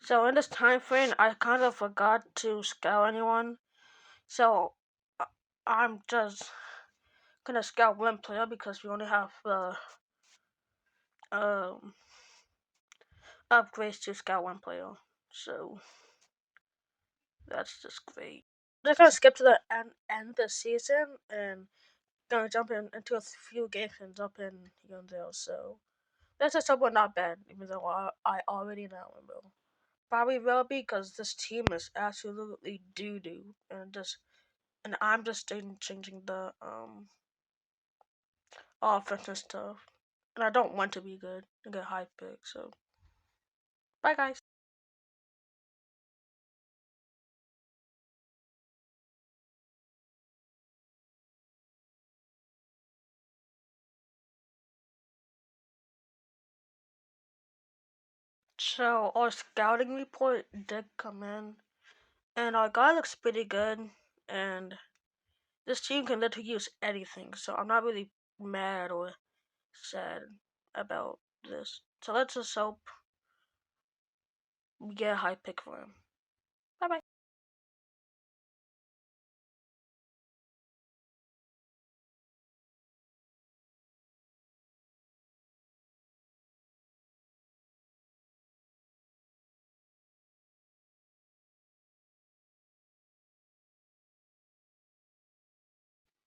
So in this time frame, I kind of forgot to scout anyone. So I- I'm just gonna scout one player because we only have um upgrades to scout one player. So that's just great. Just gonna skip to the end of the season and gonna jump into a few games and jump in here and there. So that's just somewhat not bad, even though I already know it will. Probably will be because this team is absolutely doo doo and I'm just changing the offense and stuff. And I don't want to be good and get high picks. So bye guys. So our scouting report did come in, and our guy looks pretty good. And this team can literally use anything, so I'm not really mad or sad about this. So let's just hope we get a high pick for him. Bye bye.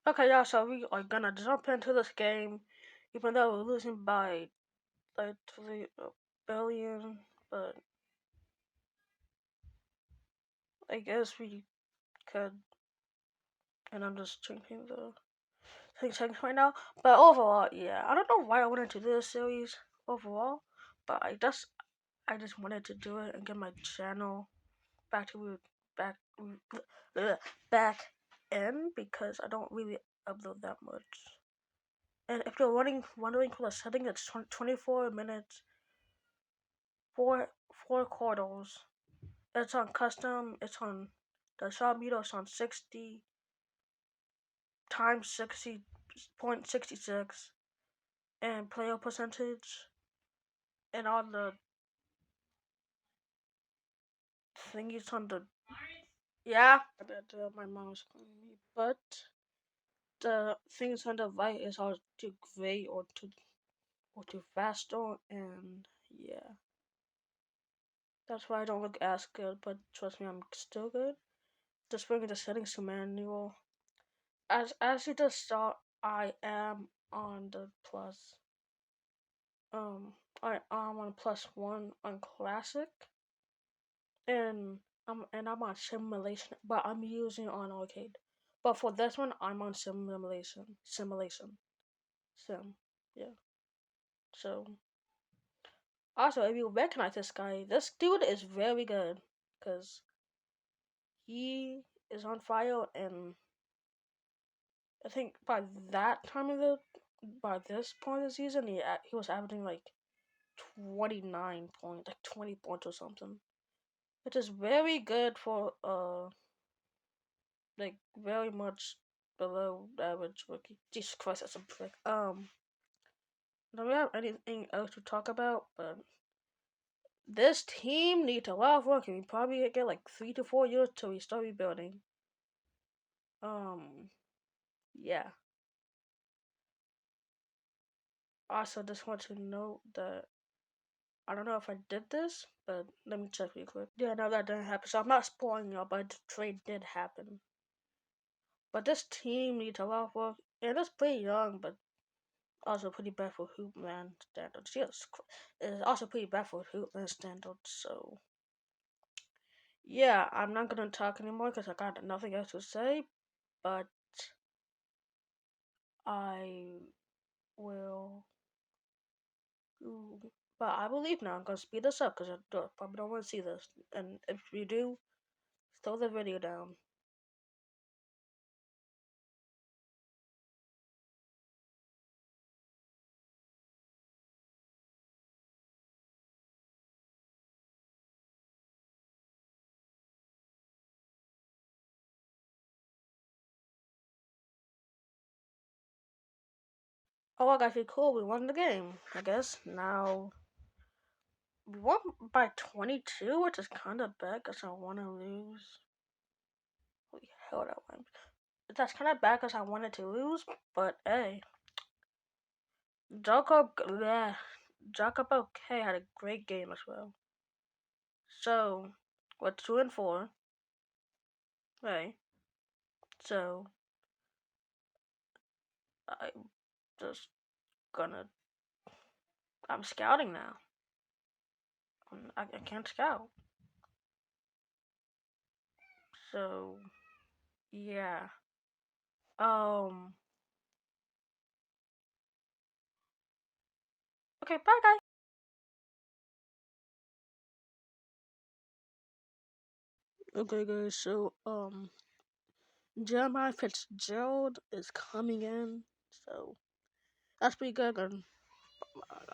Okay, yeah, so we are gonna jump into this game, even though we're losing by like 3 billion, but I guess we could. And I'm just changing the things right now. But overall, yeah, I don't know why I wanted to do this series overall, but I just wanted to do it and get my channel back to back back in because I don't really upload that much. And if you're wondering for the setting, it's 24 minutes, four quarters. It's on custom. It's on the shot meter. It's on 60 times 60.66 and player percentage and all the thingies on the yeah. That my mom's calling me, but the things on the right is all too gray or too faster, and yeah, that's why I don't look as good. But trust me, I'm still good. Just bringing the settings to manual. As you just saw, I am on the plus. I am on +1 on classic, and I'm on simulation, but I'm using on arcade. But for this one, I'm on sim. Yeah. So also, if you recognize this guy, this dude is very good because he is on fire, and I think by this point of the season, he was averaging like 29 points, like 20 points or something, which is very good for like very much below average rookie. Jesus Christ, that's a prick. Don't we have anything else to talk about? But this team needs a lot of work, and we probably get like 3 to 4 years till we start rebuilding. Um, yeah. Also, just want to note that I don't know if I did this, but let me check real quick. Yeah, no, that didn't happen. So I'm not spoiling you, but the trade did happen. But this team needs a lot of work, and it's pretty young, but also pretty bad for Hoopman standards. Yes, it's also pretty bad for Hoopman standards. So yeah, I'm not gonna talk anymore because I got nothing else to say. But I will. But I will leave now. I'm gonna speed this up because probably don't want to see this. And if you do, slow the video down. Oh, I got you cool. We won the game. I guess now. We won by 22, which is kind of bad because I want to lose. Holy hell, that went. That's kind of bad because I wanted to lose, but hey, Jacob, yeah, Jacob okay had a great game as well. So, we're 2-4, right? So, I'm just gonna. I'm scouting now. I can't scout. So, yeah. Um. Okay, bye, guys. Okay, guys. So, Jeremiah Fitzgerald is coming in. So, that's pretty good. And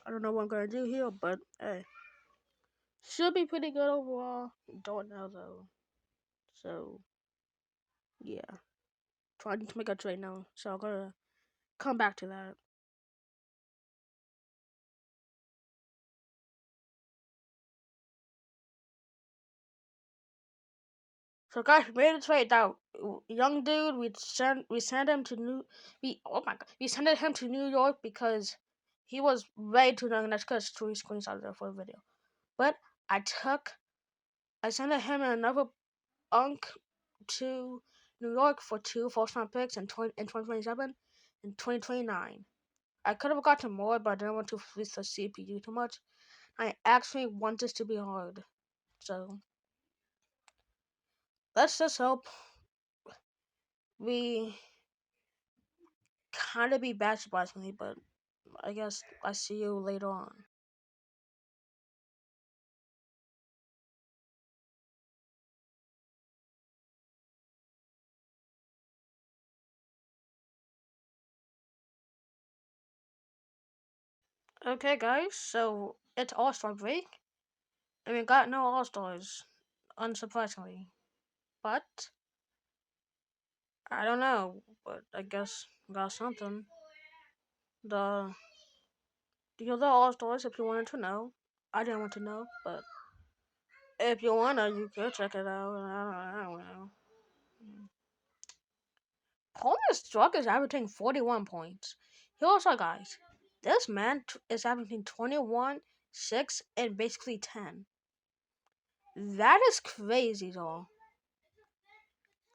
I don't know what I'm gonna do here, but hey, should be pretty good overall. Don't know though. So, yeah. Trying to make a trade now. So, I'm gonna come back to that. So guys, we made a trade. That young dude, we sent him to we sent him to New York because he was way too young. That's because three screenshots there for the video. But I took, I sent him and another unk to New York for two first round picks in 2027 and 2029. I could have gotten more, but I didn't want to fleece the CPU too much. I actually want this to be hard. So let's just hope we kind of be bad surprisingly, but I guess I see you later on. Okay, guys, so it's All Star break, and we got no All Stars, unsurprisingly. But I don't know, but I guess we got something. The other All Stars, if you wanted to know, I didn't want to know, but if you wanna, you could check it out. I don't know. Palmer Struck is averaging 41 points. Here also, guys, this man is averaging 21, 6, and basically 10. That is crazy, though.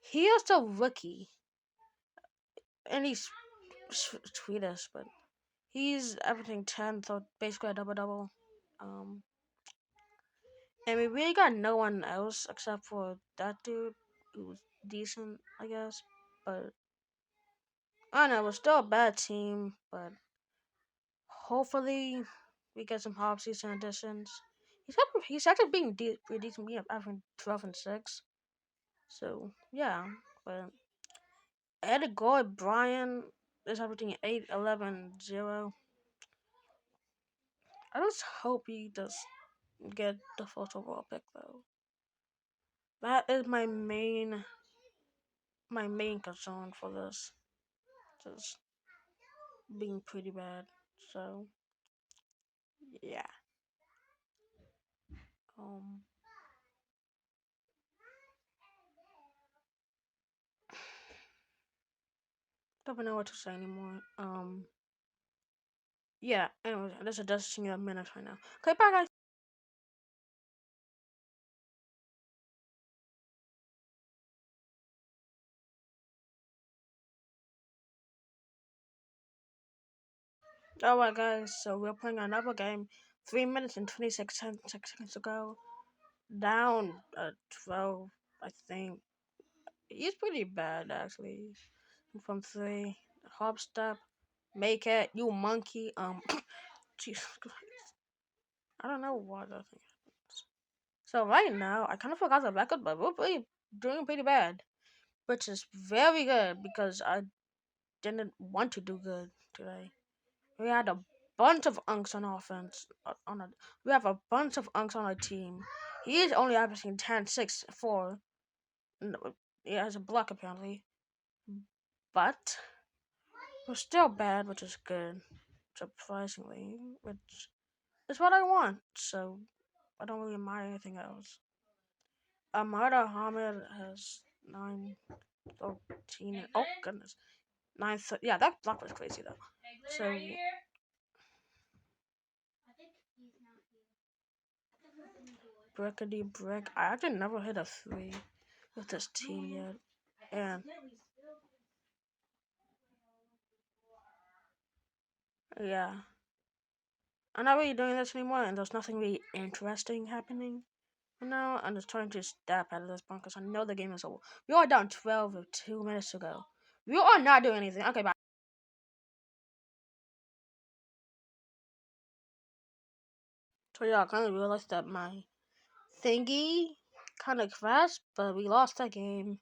He is the rookie, and he's Swedish, but he's averaging 10, so basically a double double. Um, and we really got no one else except for that dude who's decent, I guess. But I don't know, it was still a bad team, but hopefully we get some off-season additions. He's actually being pretty decent, being averaging 12 and 6. So yeah, but Ed Gore Brian is averaging 8, 11, 0. I just hope he does get the first overall pick though. That is my main concern for this. Just being pretty bad. So yeah. Um don't even know what to say anymore. Yeah, anyways, this is just a minute right now. Okay, bye guys. Alright guys, so we're playing another game. 3 minutes and 26 seconds to go. Down 12, I think. He's pretty bad actually. From three. Hop step. Make it, you monkey. Jesus Christ. I don't know what I think. So right now, I kind of forgot the record, but we're doing pretty bad, which is very good because I didn't want to do good today. We had a bunch of unks on offense. We have a bunch of unks on our team. He is only averaging 10, 6, 4. No, he has a block apparently, but we're still bad, which is good, surprisingly, which is what I want. So I don't really mind anything else. Murder Hamid has 913. Oh goodness, yeah, that block was crazy though. So Brickety Brick. I actually never hit a three with this team yet, and yeah, I'm not really doing this anymore, and there's nothing really interesting happening. Now I'm just trying to step out of this point because I know the game is over. We are down 12 with 2 minutes to go. We are not doing anything. Okay, bye. So yeah, I kind of realized that my thingy kind of crashed, but we lost that game.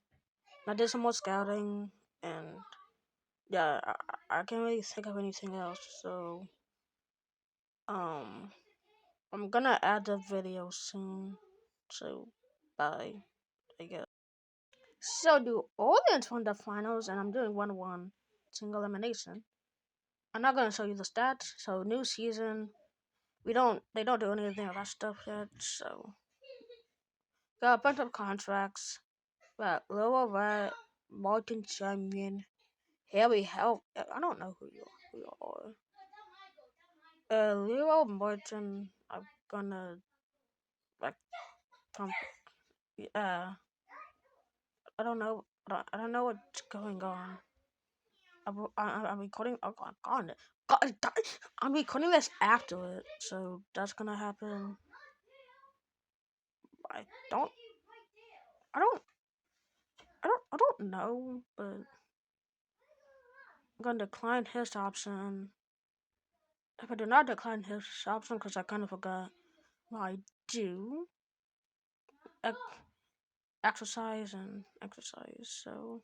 I did some more scouting, and yeah, I can't really think of anything else. So um, I'm gonna add the video soon. So bye, I guess. So do audience won the finals, and I'm doing 1-1 single elimination. I'm not gonna show you the stats. So new season, they don't do anything of that stuff yet. So got a bunch of contracts. Got lower red, Martin champion. Here we help. I don't know who you are. Leo Martin. I'm gonna like come. Uh, I don't know. I don't know what's going on. I'm recording. Oh God, God, I'm recording this after it, so that's gonna happen. I don't. I don't. I don't know, but I'm gonna decline his option. If I do not decline his option, because I kind of forgot what I do, ex- exercise and exercise. So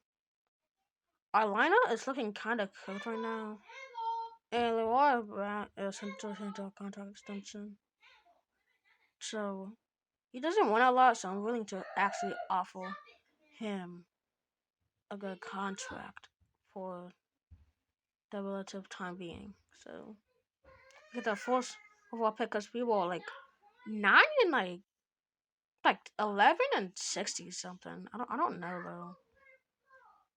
our lineup is looking kind of cooked right now, and Leroy Grant is into a contract extension. So he doesn't win a lot, so I'm willing to actually offer him a good contract for the relative time being. So get the first overall pick because we were like 9 and 11 and 60 something. I don't know though.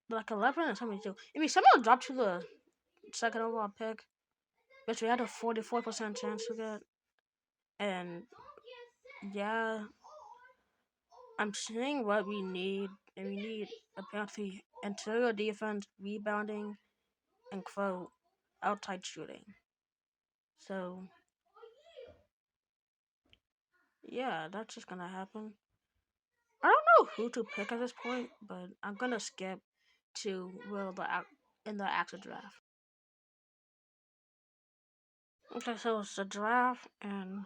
But like 11 and 72. I mean, someone dropped to the second overall pick, which we had a 44% chance to get. And yeah, I'm seeing what we need, and we need apparently interior defense, rebounding, and quote outside shooting. So yeah, that's just gonna happen. I don't know who to pick at this point, but I'm gonna skip to in the actual draft. Okay, so it's the draft, and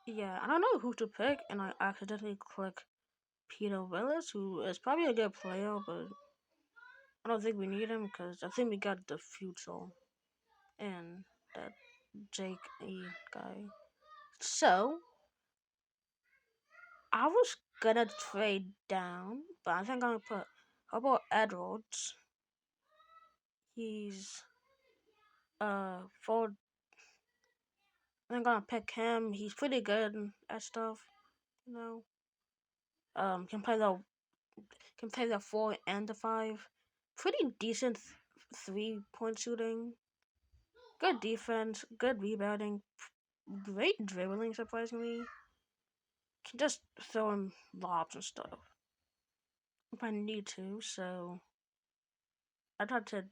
yeah, I don't know who to pick, and I accidentally click Peter Willis, who is probably a good player, but I don't think we need him because I think we got the future and that Jake E guy. So I was gonna trade down, but I think I'm gonna put how about Edwards? He's for I'm gonna pick him. He's pretty good at stuff, you know. Can play the 4 and the 5. Pretty decent 3-point shooting. Good defense. Good rebounding. Great dribbling. Surprisingly, can just throw him lobs and stuff if I need to. So I tried to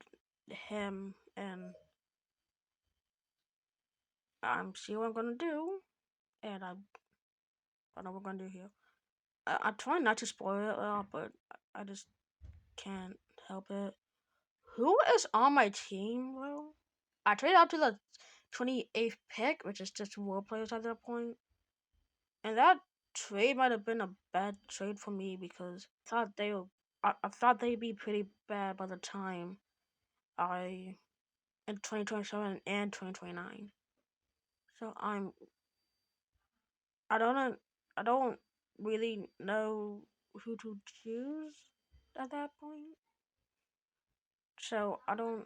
him, and I'm see what I'm gonna do, and I know what we're gonna do here. I try not to spoil it, but I just can't help it. Who is on my team, though? I traded out to the 28th pick, which is just role players at that point. And that trade might have been a bad trade for me because I thought they'd be pretty bad by the time I in 2027 and 2029. So I don't I don't really know who to choose at that point. So I don't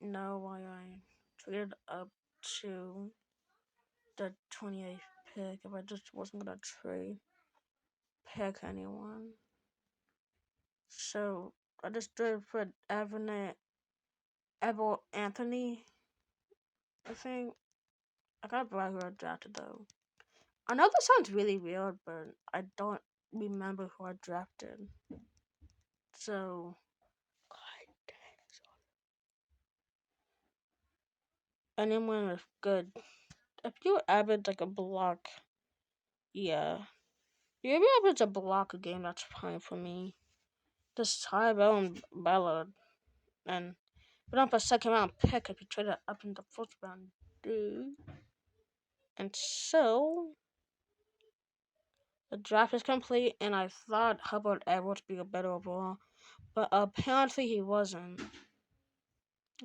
know why I traded up to the 28th pick if I just wasn't gonna trade pick anyone. So I just did put Evan Anthony. I think I got right who I drafted though. I know this sounds really weird, but I don't remember who I drafted. So anyone is good. If you average like a block, yeah. If you average a block a game, that's fine for me. Just Tyrell and Ballard and put up a second round pick if you trade it up in the first round, dude. And so the draft is complete, and I thought Hubbard Edwards would be a better overall, but apparently he wasn't.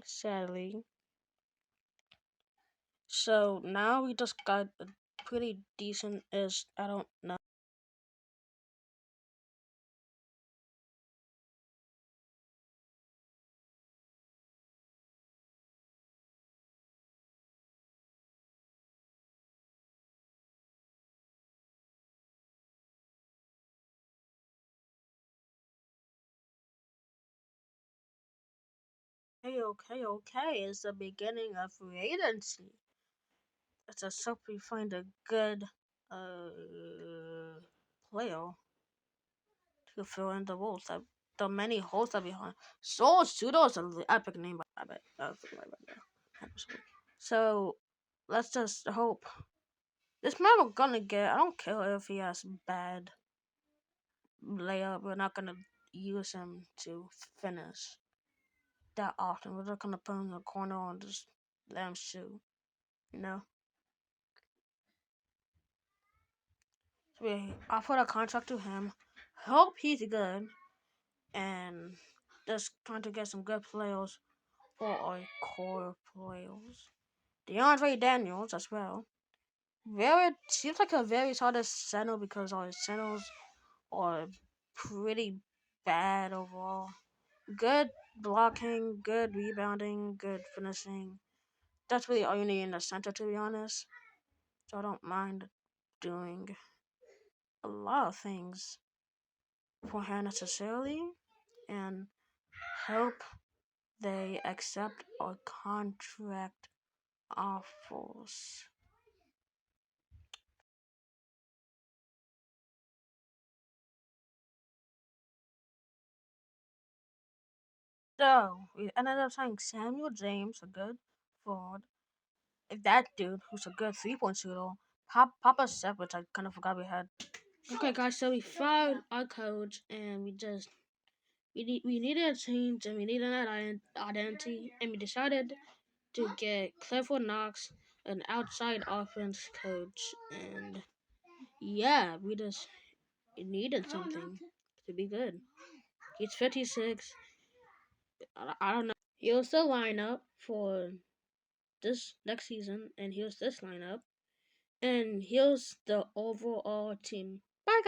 Sadly. So now we just got a pretty decent ish. I don't know. Okay. It's the beginning of free agency. Let's just hope we find a good player to fill in the roles that the many holes that behind. Soul Pseudo is an epic name, I bet. Right there. Absolutely. So let's just hope. This man we're gonna get. I don't care if he has bad layup. We're not gonna use him to finish that often. We're just gonna put him in the corner and just let him shoot. You know. So we offered a contract to him. Hope he's good, and just trying to get some good players for our core players. DeAndre Daniels as well. Very seems like a very solid center because our centers are pretty bad overall. Good blocking, good rebounding, good finishing. That's really all you need in the center, to be honest. So I don't mind doing a lot of things for her necessarily, and hope they accept our contract offers. So we ended up signing Samuel James, a good forward. That dude who's a good 3 point shooter. Papa Seth, which I kind of forgot we had. Okay, guys, so we fired our coach, and we needed a change, and we needed an identity, and we decided to get Clifford Knox, an outside offense coach, and yeah, we just needed something to be good. He's 56. I don't know. Here's the lineup for this next season, and here's this lineup, and here's the overall team. Bye, guys.